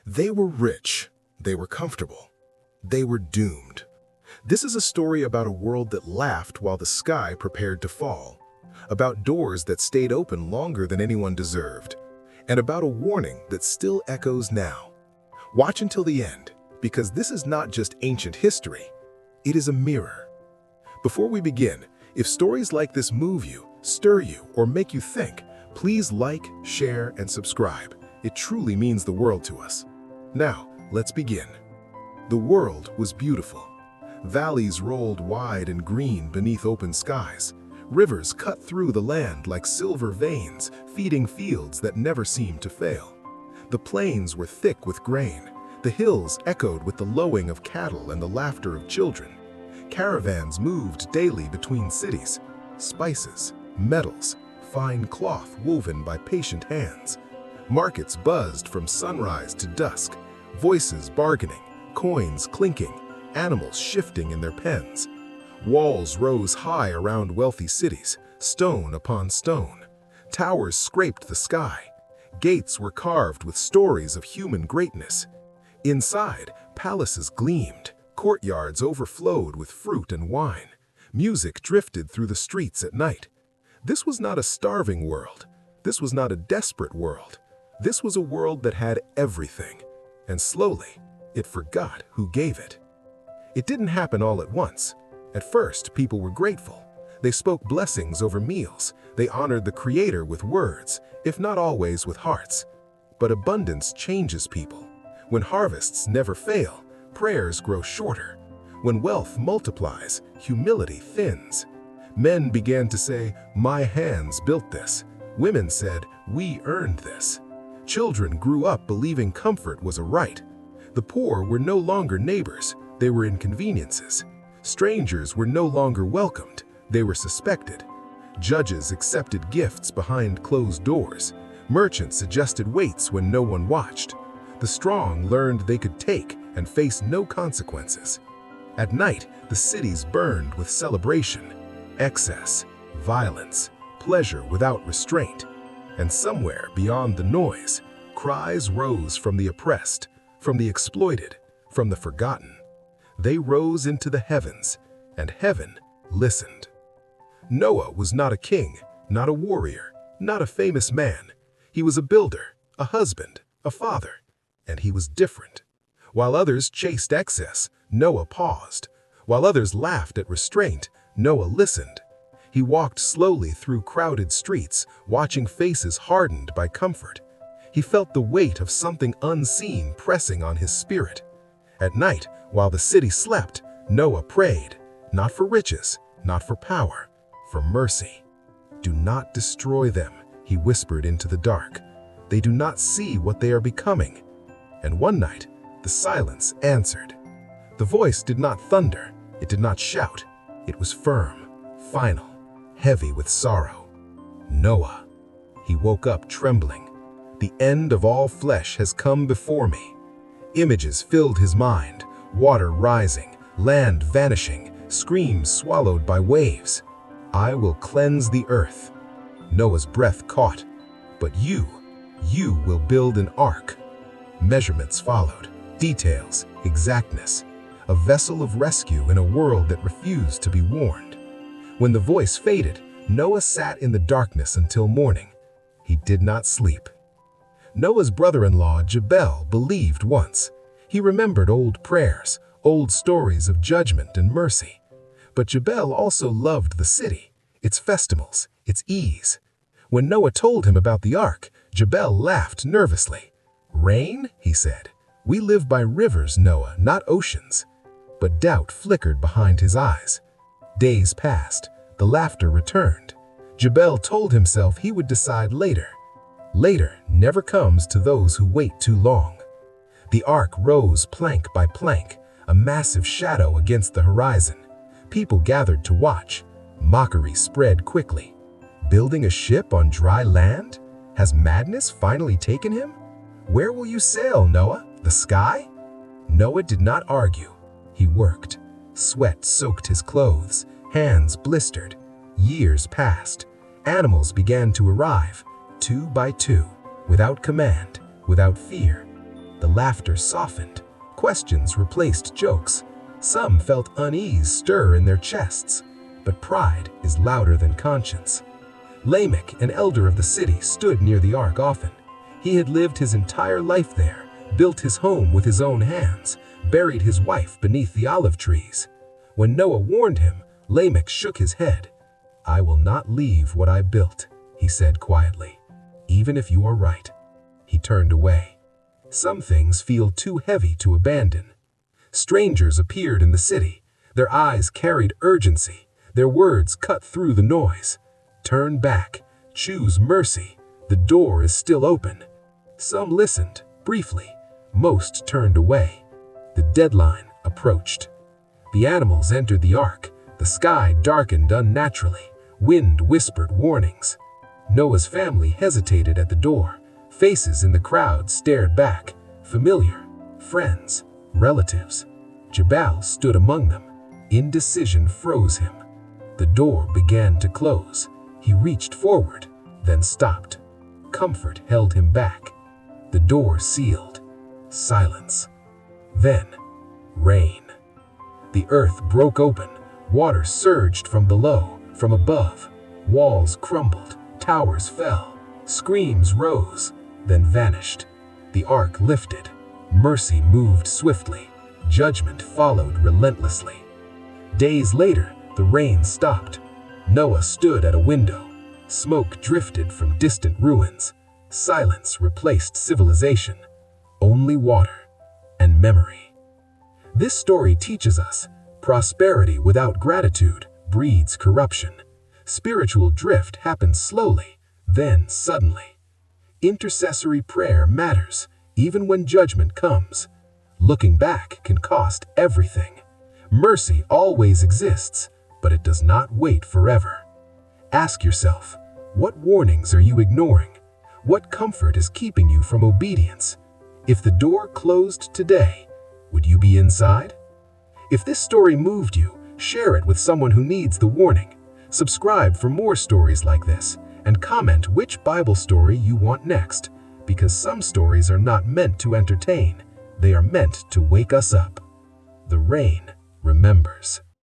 They were rich, they were comfortable, they were doomed. This is a story about a world that laughed while the sky prepared to fall, about doors that stayed open longer than anyone deserved, and about a warning that still echoes now. Watch until the end, because this is not just ancient history, it is a mirror. Before we begin, if stories like this move you, stir you, or make you think, please like, share, and subscribe. It truly means the world to us. Now, let's begin. The world was beautiful. Valleys rolled wide and green beneath open skies. Rivers cut through the land like silver veins, feeding fields that never seemed to fail. The plains were thick with grain. The hills echoed with the lowing of cattle and the laughter of children. Caravans moved daily between cities. Spices, metals, fine cloth woven by patient hands. Markets buzzed from sunrise to dusk, voices bargaining, coins clinking, animals shifting in their pens. Walls rose high around wealthy cities, stone upon stone. Towers scraped the sky. Gates were carved with stories of human greatness. Inside, palaces gleamed, courtyards overflowed with fruit and wine. Music drifted through the streets at night. This was not a starving world. This was not a desperate world. This was a world that had everything, and slowly, it forgot who gave it. It didn't happen all at once. At first, people were grateful. They spoke blessings over meals. They honored the Creator with words, if not always with hearts. But abundance changes people. When harvests never fail, prayers grow shorter. When wealth multiplies, humility thins. Men began to say, "My hands built this." Women said, "We earned this." Children grew up believing comfort was a right. The poor were no longer neighbors, they were inconveniences. Strangers were no longer welcomed, they were suspected. Judges accepted gifts behind closed doors. Merchants adjusted weights when no one watched. The strong learned they could take and face no consequences. At night, the cities burned with celebration, excess, violence, pleasure without restraint. And somewhere beyond the noise, cries rose from the oppressed, from the exploited, from the forgotten. They rose into the heavens, and heaven listened. Noah was not a king, not a warrior, not a famous man. He was a builder, a husband, a father, and he was different. While others chased excess, Noah paused. While others laughed at restraint, Noah listened. He walked slowly through crowded streets, watching faces hardened by comfort. He felt the weight of something unseen pressing on his spirit. At night, while the city slept, Noah prayed, not for riches, not for power, for mercy. "Do not destroy them," he whispered into the dark. "They do not see what they are becoming." And one night, the silence answered. The voice did not thunder, it did not shout. It was firm, final, heavy with sorrow. "Noah." He woke up trembling. "The end of all flesh has come before me." Images filled his mind, water rising, land vanishing, screams swallowed by waves. "I will cleanse the earth." Noah's breath caught. "But you will build an ark." Measurements followed, details, exactness. A vessel of rescue in a world that refused to be warned. When the voice faded, Noah sat in the darkness until morning. He did not sleep. Noah's brother-in-law, Jabal, believed once. He remembered old prayers, old stories of judgment and mercy. But Jabal also loved the city, its festivals, its ease. When Noah told him about the ark, Jabal laughed nervously. "Rain?" he said. "We live by rivers, Noah, not oceans." But doubt flickered behind his eyes. Days passed. The laughter returned. Jabal told himself he would decide later. Later never comes to those who wait too long. The ark rose plank by plank, a massive shadow against the horizon. People gathered to watch. Mockery spread quickly. Building a ship on dry land? Has madness finally taken him? "Where will you sail, Noah? The sky?" Noah did not argue. He worked. Sweat soaked his clothes, hands blistered. Years passed. Animals began to arrive, 2 by 2, without command, without fear. The laughter softened. Questions replaced jokes. Some felt unease stir in their chests. But pride is louder than conscience. Lamech, an elder of the city, stood near the ark often. He had lived his entire life there, built his home with his own hands, buried his wife beneath the olive trees. When Noah warned him, Lamech shook his head. "I will not leave what I built," he said quietly. "Even if you are right." He turned away. Some things feel too heavy to abandon. Strangers appeared in the city. Their eyes carried urgency. Their words cut through the noise. "Turn back. Choose mercy. The door is still open." Some listened, briefly. Most turned away. The deadline approached. The animals entered the ark. The sky darkened unnaturally. Wind whispered warnings. Noah's family hesitated at the door. Faces in the crowd stared back. Familiar. Friends. Relatives. Jabal stood among them. Indecision froze him. The door began to close. He reached forward, then stopped. Comfort held him back. The door sealed. Silence. Then, rain. The earth broke open. Water surged from below, from above. Walls crumbled. Towers fell. Screams rose, then vanished. The ark lifted. Mercy moved swiftly. Judgment followed relentlessly. Days later, the rain stopped. Noah stood at a window. Smoke drifted from distant ruins. Silence replaced civilization. Only water and memory. This story teaches us prosperity without gratitude breeds corruption. Spiritual drift happens slowly, then suddenly. Intercessory prayer matters, even when judgment comes. Looking back can cost everything. Mercy always exists, but it does not wait forever. Ask yourself, what warnings are you ignoring? What comfort is keeping you from obedience? If the door closed today, would you be inside? If this story moved you, share it with someone who needs the warning. Subscribe for more stories like this, and comment which Bible story you want next, because some stories are not meant to entertain, they are meant to wake us up. The rain remembers.